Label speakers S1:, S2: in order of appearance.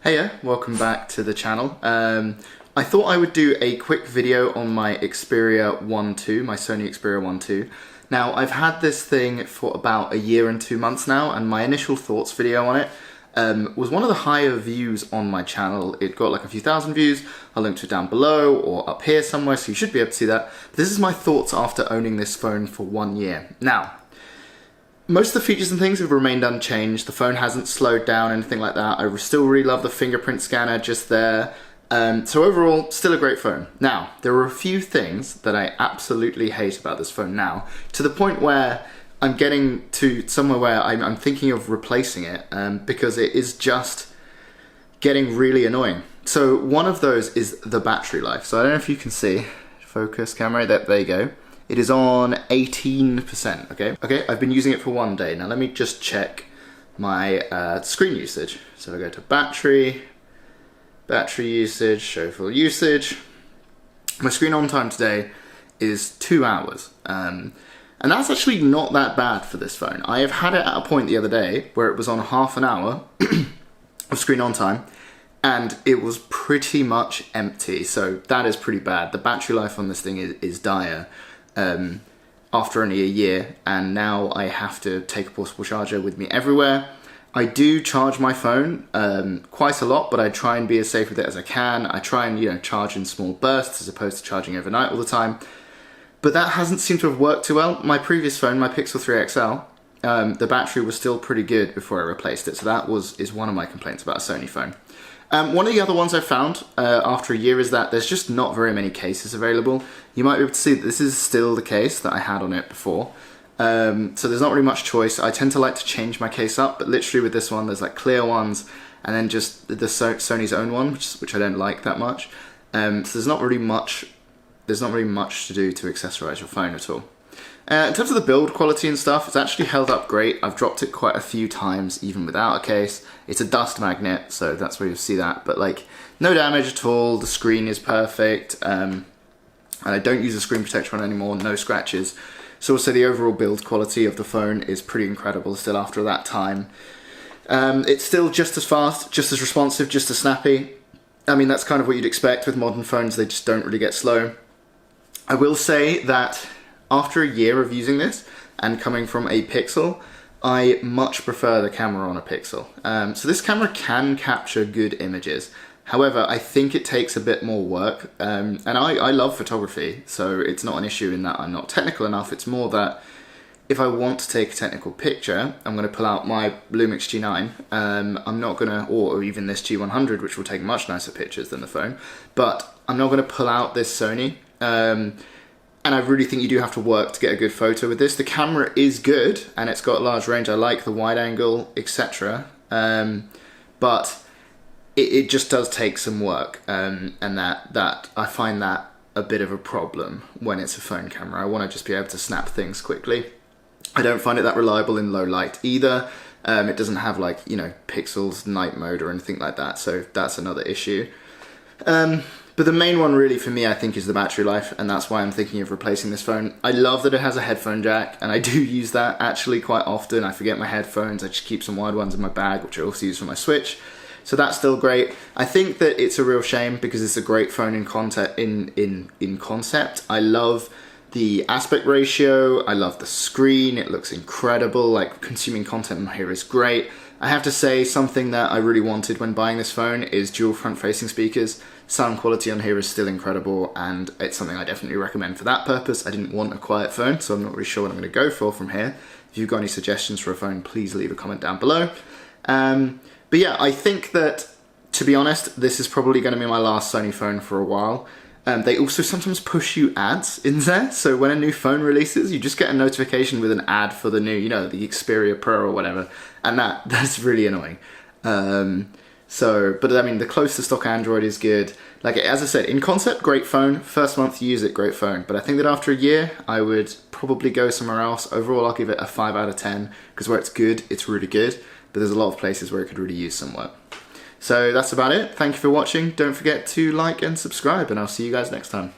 S1: Heya, welcome back to the channel. I thought I would do a quick video on my Xperia 1ii, my Sony Xperia 1ii. Now, I've had this thing for about a year and 2 months now, and my initial thoughts video on it was one of the higher views on my channel. It got like a few thousand views. I'll link to it down below or up here somewhere, so you should be able to see that. This is my thoughts after owning this phone for 1 year. Now, most of the features and things have remained unchanged. The phone hasn't slowed down, anything like that. I still really love the fingerprint scanner just there. So overall, still a great phone. Now, there are a few things that I absolutely hate about this phone now, to the point where I'm getting to somewhere where I'm thinking of replacing it because it is just getting really annoying. So one of those is the battery life. So I don't know if you can see, focus camera, there you go. It is on 18%, okay? I've been using it for 1 day. Now let me just check my screen usage. So I go to battery usage, show full usage. My screen on time today is 2 hours. And that's actually not that bad for this phone. I have had it at a point the other day where it was on half an hour of screen on time, and it was pretty much empty. So that is pretty bad. The battery life on this thing is dire. After only a year, and now I have to take a portable charger with me everywhere. I do charge my phone quite a lot, but I try and be as safe with it as I can. I try and charge in small bursts as opposed to charging overnight all the time. But that hasn't seemed to have worked too well. My previous phone, my Pixel 3 XL, the battery was still pretty good before I replaced it, so that is one of my complaints about a Sony phone. One of the other ones I found after a year is that there's just not very many cases available. You might be able to see that this is still the case that I had on it before. So there's not really much choice. I tend to like to change my case up, but literally with this one, there's like clear ones and then just the Sony's own one, which I don't like that much. So there's not really much to do to accessorize your phone at all. In terms of the build quality and stuff, it's actually held up great. I've dropped it quite a few times, even without a case. It's a dust magnet, so that's where you'll see that. But like, no damage at all. The screen is perfect. And I don't use a screen protector on anymore, no scratches. So also the overall build quality of the phone is pretty incredible still after that time. It's still just as fast, just as responsive, just as snappy. I mean, that's kind of what you'd expect with modern phones. They just don't really get slow. I will say that after a year of using this and coming from a Pixel, I much prefer the camera on a Pixel. So this camera can capture good images. However, I think it takes a bit more work. And I love photography, so it's not an issue in that I'm not technical enough. It's more that if I want to take a technical picture, I'm going to pull out my Lumix G9. I'm not going to, or even this G100, which will take much nicer pictures than the phone, but I'm not going to pull out this Sony. And I really think you do have to work to get a good photo with this. The camera is good, and it's got a large range. I like the wide angle, etc. But it just does take some work, and that I find that a bit of a problem when it's a phone camera. I want to just be able to snap things quickly. I don't find it that reliable in low light either. It doesn't have like, pixels, night mode or anything like that, so that's another issue. But the main one really for me, I think, is the battery life, and that's why I'm thinking of replacing this phone. I love that it has a headphone jack, and I do use that actually quite often. I forget my headphones, I just keep some wired ones in my bag, which I also use for my Switch. So that's still great. I think that it's a real shame because it's a great phone in concept. I love the aspect ratio, I love the screen, it looks incredible, like consuming content on here is great. I have to say something that I really wanted when buying this phone is dual front-facing speakers. Sound quality on here is still incredible, and it's something I definitely recommend for that purpose. I didn't want a quiet phone, so I'm not really sure what I'm going to go for from here. If you've got any suggestions for a phone, please leave a comment down below. But yeah, I think that, to be honest, this is probably going to be my last Sony phone for a while. They also sometimes push you ads in there, so when a new phone releases, you just get a notification with an ad for the new, the Xperia Pro or whatever, and that's really annoying. But I mean, the close to stock Android is good. Like, as I said, in concept, great phone. First month you use it, great phone. But I think that after a year, I would probably go somewhere else. Overall, I'll give it a 5 out of 10, because where it's good, it's really good. But there's a lot of places where it could really use some work. So that's about it. Thank you for watching. Don't forget to like and subscribe, and I'll see you guys next time.